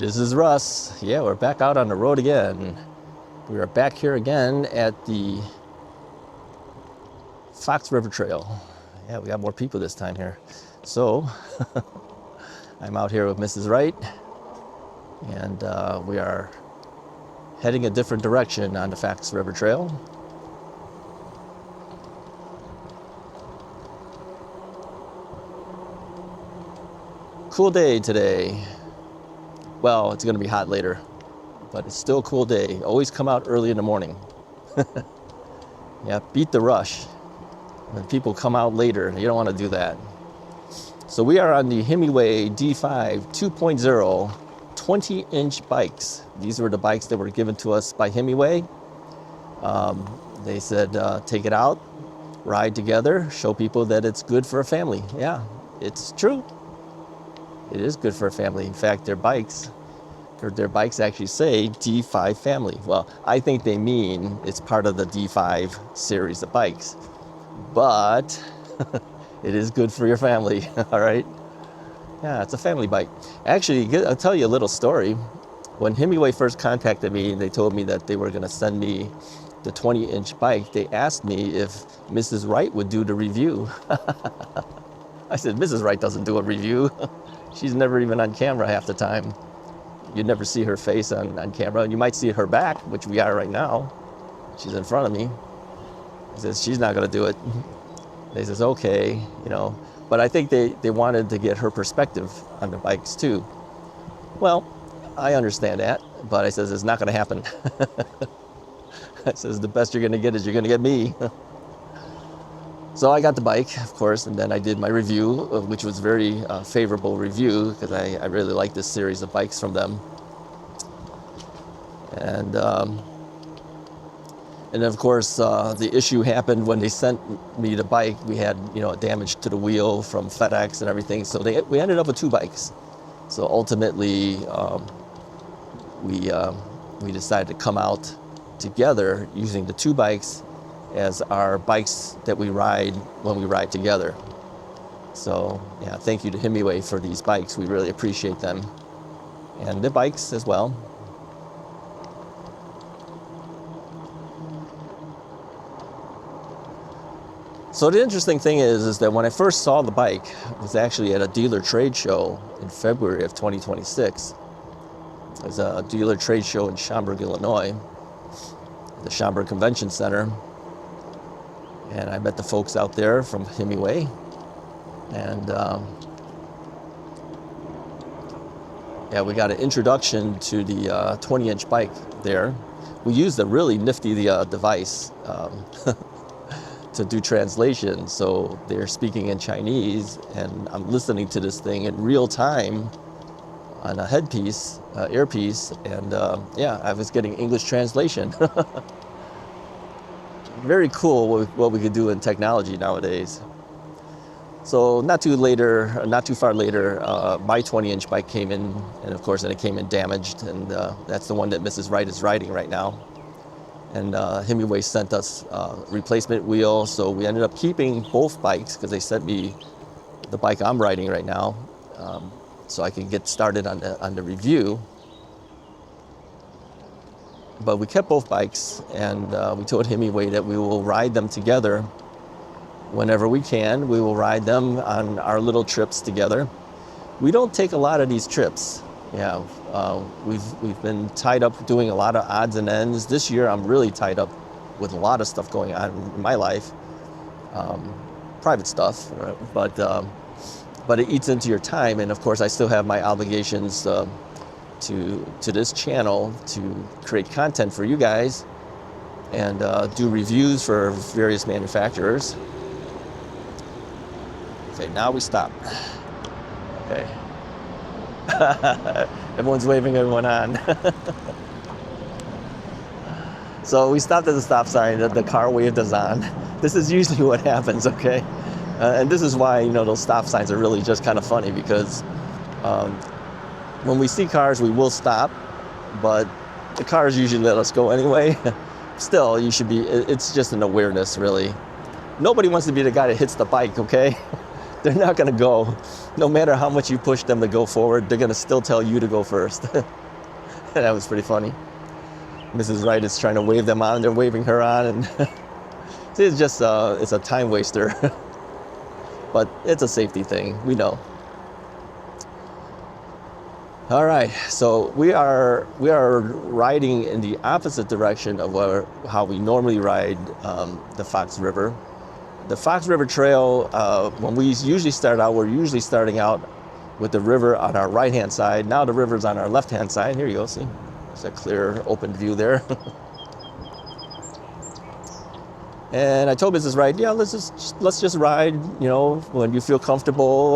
This is Russ. Yeah, we're back out on the road again. We are back here again at the Fox River Trail. Yeah, we got more people this time here. So, I'm out here with Mrs. Wright, and we are heading a different direction on the Fox River Trail. Cool day today. Well, it's going to be hot later, but it's still a cool day. Always come out early in the morning. Yeah, beat the rush. When people come out later, you don't want to do that. So we are on the Himiway D5 2.0 20-inch bikes. These were the bikes that were given to us by Himiway. They said, take it out, ride together, show people that it's good for a family. Yeah, it's true. It is good for a family. In fact, their bikes actually say D5 family. Well, I think they mean it's part of the D5 series of bikes, but it is good for your family, all right? Yeah, it's a family bike. Actually, I'll tell you a little story. When Himiway first contacted me, they told me that they were gonna send me the 20-inch bike. They asked me if Mrs. Wright would do the review. I said, Mrs. Wright doesn't do a review. She's never even on camera half the time. You never see her face on camera. You might see her back, which we are right now. She's in front of me. I says, she's not gonna do it. They says, okay, you know. But I think they wanted to get her perspective on the bikes too. Well, I understand that, but I says, it's not gonna happen. I says, the best you're gonna get is you're gonna get me. So I got the bike, of course, and then I did my review, which was very favorable review, because I really like this series of bikes from them. And of course, the issue happened when they sent me the bike. We had, damage to the wheel from FedEx and everything, so we ended up with two bikes. So ultimately, we decided to come out together using the two bikes as our bikes that we ride when we ride together. So yeah, thank you to Himiway for these bikes. We really appreciate them. And the bikes as well. So the interesting thing is that when I first saw the bike, it was actually at a dealer trade show in February of 2026. It was a dealer trade show in Schaumburg, Illinois, the Schaumburg Convention Center. And I met the folks out there from Himiway, and we got an introduction to the 20-inch bike there. We used a really nifty device to do translation. So they're speaking in Chinese, and I'm listening to this thing in real time on a headpiece, earpiece, and I was getting English translation. Very cool what we could do in technology nowadays. So not too far later, my 20-inch bike came in, and of course, then it came in damaged, and that's the one that Mrs. Wright is riding right now. And Himiway sent us replacement wheel, so we ended up keeping both bikes because they sent me the bike I'm riding right now, so I can get started on the review. But we kept both bikes, and we told Himiway that we will ride them together whenever we can. We will ride them on our little trips together. We don't take a lot of these trips. Yeah, we've been tied up doing a lot of odds and ends. This year I'm really tied up with a lot of stuff going on in my life, private stuff, right? But it eats into your time, and of course I still have my obligations to this channel to create content for you guys and do reviews for various manufacturers. Okay, now we stop. Okay. Everyone's waving everyone on. So we stopped at the stop sign, the car waved us on. This is usually what happens, okay? And this is why, those stop signs are really just kind of funny, because when we see cars, we will stop, but the cars usually let us go anyway. Still, it's just an awareness, really. Nobody wants to be the guy that hits the bike, okay? They're not going to go. No matter how much you push them to go forward, they're going to still tell you to go first. That was pretty funny. Mrs. Wright is trying to wave them on. They're waving her on. And it's just, it's a time waster. But it's a safety thing. We know. All right, so we are riding in the opposite direction of how we normally ride the Fox River. The Fox River Trail, when we usually start out, we're usually starting out with the river on our right-hand side. Now the river's on our left-hand side. Here you go, see? There's a clear, open view there. And I told Mrs. Wright, yeah, let's just ride, you know, when you feel comfortable,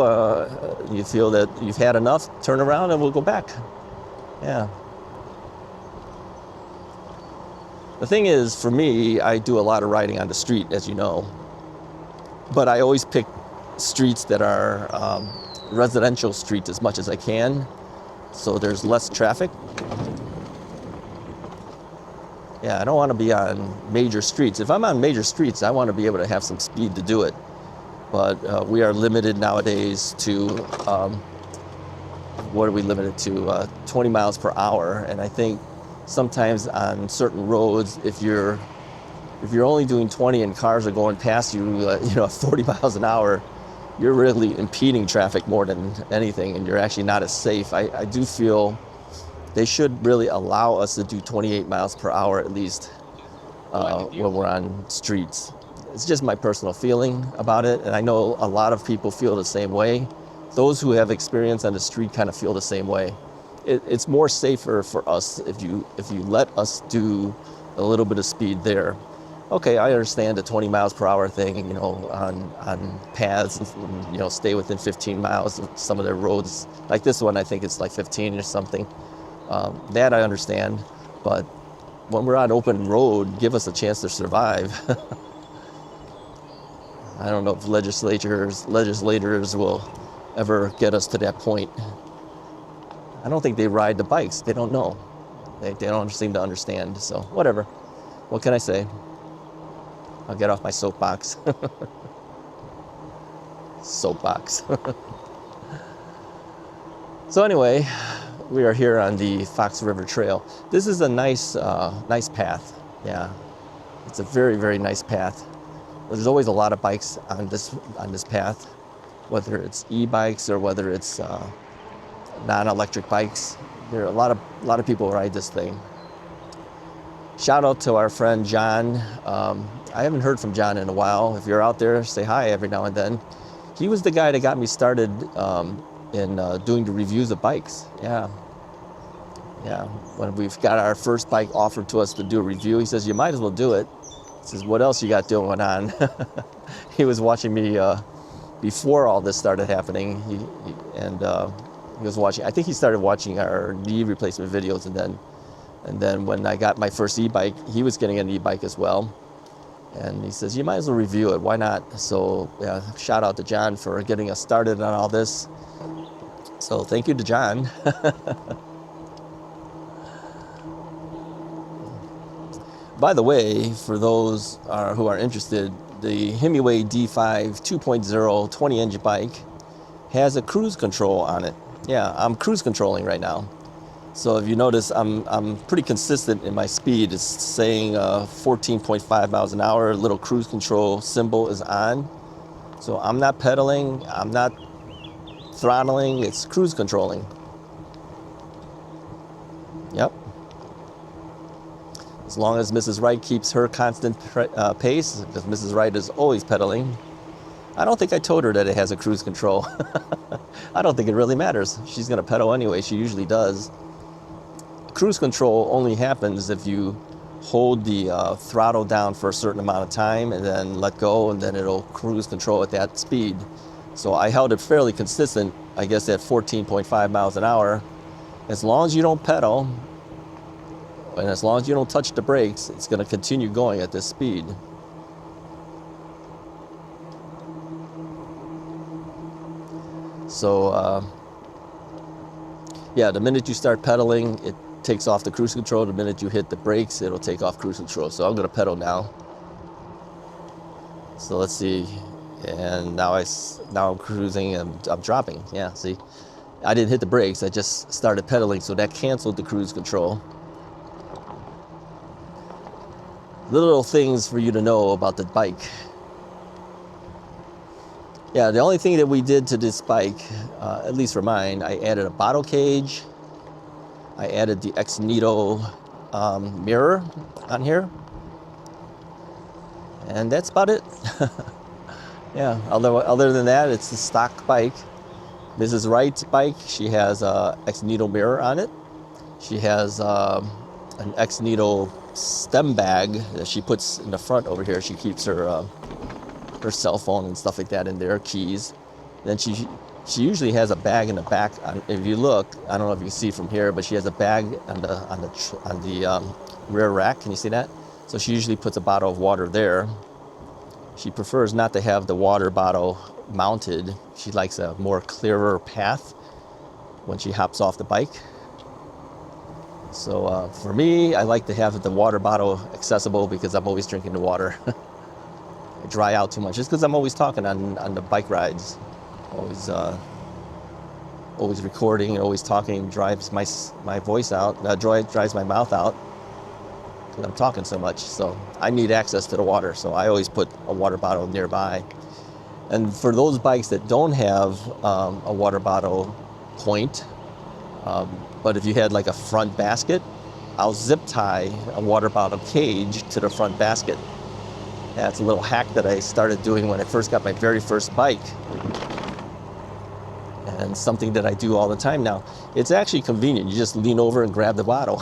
you feel that you've had enough, turn around and we'll go back. Yeah. The thing is, for me, I do a lot of riding on the street, as you know. But I always pick streets that are residential streets as much as I can, so there's less traffic. Yeah, I don't want to be on major streets. If I'm on major streets, I want to be able to have some speed to do it. But we are limited nowadays to, what are we limited to? 20 miles per hour. And I think sometimes on certain roads, if you're only doing 20 and cars are going past you, you know, 40 miles an hour, you're really impeding traffic more than anything, and you're actually not as safe. I do feel they should really allow us to do 28 miles per hour at least when we're on streets. It's just my personal feeling about it, and I know a lot of people feel the same way. Those who have experience on the street kind of feel the same way. It's more safer for us if you let us do a little bit of speed there. Okay, I understand the 20 miles per hour thing, you know, on paths, and, you know, stay within 15 miles of some of their roads. Like this one, I think it's like 15 or something. That I understand, but when we're on open road, give us a chance to survive. I don't know if legislators will ever get us to that point. I don't think they ride the bikes. They don't know. They don't seem to understand. So whatever. What can I say? I'll get off my soapbox. Soapbox. So anyway, we are here on the Fox River Trail. This is a nice path. Yeah, it's a very, very nice path. There's always a lot of bikes on this path, whether it's e-bikes or whether it's non-electric bikes. There are a lot of people ride this thing. Shout out to our friend John. I haven't heard from John in a while. If you're out there, say hi every now and then. He was the guy that got me started in doing the reviews of bikes. Yeah. When we've got our first bike offered to us to do a review, he says, you might as well do it. He says, what else you got going on? He was watching me before all this started happening. He was watching, I think he started watching our knee replacement videos, and then when I got my first e-bike, he was getting an e-bike as well. And he says, you might as well review it, why not? So yeah, shout out to John for getting us started on all this. So thank you to John. By the way, for those who are interested, the Himiway D5 2.0 20-inch bike has a cruise control on it. Yeah, I'm cruise controlling right now. So if you notice, I'm pretty consistent in my speed. It's saying 14.5 miles an hour. Little cruise control symbol is on. So I'm not pedaling. I'm not throttling. It's cruise controlling. Yep. As long as Mrs. Wright keeps her constant pace, because Mrs. Wright is always pedaling. I don't think I told her that it has a cruise control. I don't think it really matters. She's going to pedal anyway. She usually does. Cruise control only happens if you hold the throttle down for a certain amount of time and then let go, and then it'll cruise control at that speed. So I held it fairly consistent, I guess, at 14.5 miles an hour. As long as you don't pedal, and as long as you don't touch the brakes, it's going to continue going at this speed. So, yeah, the minute you start pedaling, it takes off the cruise control. The minute you hit the brakes, it'll take off cruise control. So I'm going to pedal now. So let's see. And now I'm cruising and I'm dropping. Yeah, see, I didn't hit the brakes. I just started pedaling, so that canceled the cruise control. Little things for you to know about the bike. Yeah, the only thing that we did to this bike, at least for mine, I added a bottle cage. I added the XWing mirror on here. And that's about it. Yeah, other than that, it's the stock bike. Mrs. Wright's bike, she has a XWing mirror on it. She has an XWing stem bag that she puts in the front over here. She keeps her cell phone and stuff like that in there, keys. Then she usually has a bag in the back. If you look, I don't know if you can see from here, but she has a bag on the rear rack. Can you see that? So she usually puts a bottle of water there. She prefers not to have the water bottle mounted. She likes a more clearer path when she hops off the bike. So for me, I like to have the water bottle accessible because I'm always drinking the water. I dry out too much just because I'm always talking on the bike rides. Always recording and always talking drives my voice out, drives my mouth out. I'm talking so much, so I need access to the water, so I always put a water bottle nearby. And for those bikes that don't have a water bottle point, but if you had like a front basket, I'll zip tie a water bottle cage to the front basket. That's a little hack that I started doing when I first got my very first bike, and something that I do all the time now. It's actually convenient. You just lean over and grab the bottle.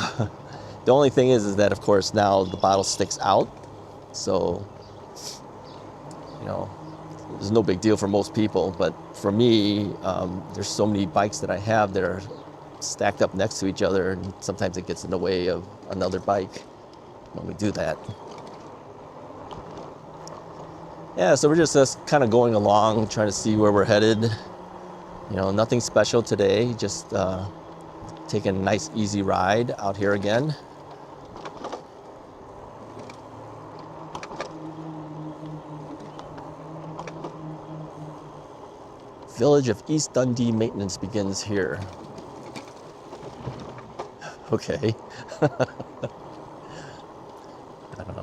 The only thing is that, of course, now the bottle sticks out. So, you know, it's no big deal for most people. But for me, there's so many bikes that I have that are stacked up next to each other. And sometimes it gets in the way of another bike when we do that. Yeah, so we're just kind of going along, trying to see where we're headed. You know, nothing special today. Just taking a nice, easy ride out here again. Village of East Dundee maintenance begins here. Okay. I don't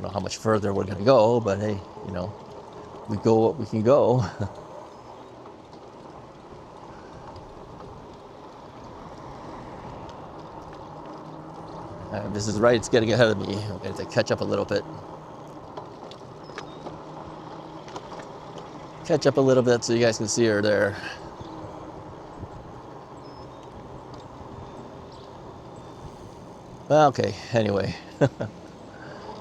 know how much further we're going to go, but hey, you know, we go what we can go. This is right, it's getting ahead of me. I'm going to catch up a little bit. Catch up a little bit so you guys can see her there. Well, okay, anyway. I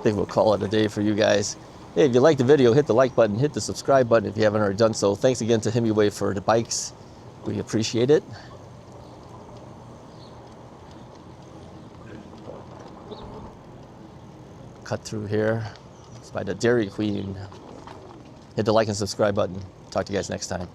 think we'll call it a day for you guys. Hey, if you like the video, hit the like button, hit the subscribe button if you haven't already done so. Thanks again to Himiway for the bikes. We appreciate it. Cut through here. It's by the Dairy Queen. Hit the like and subscribe button. Talk to you guys next time.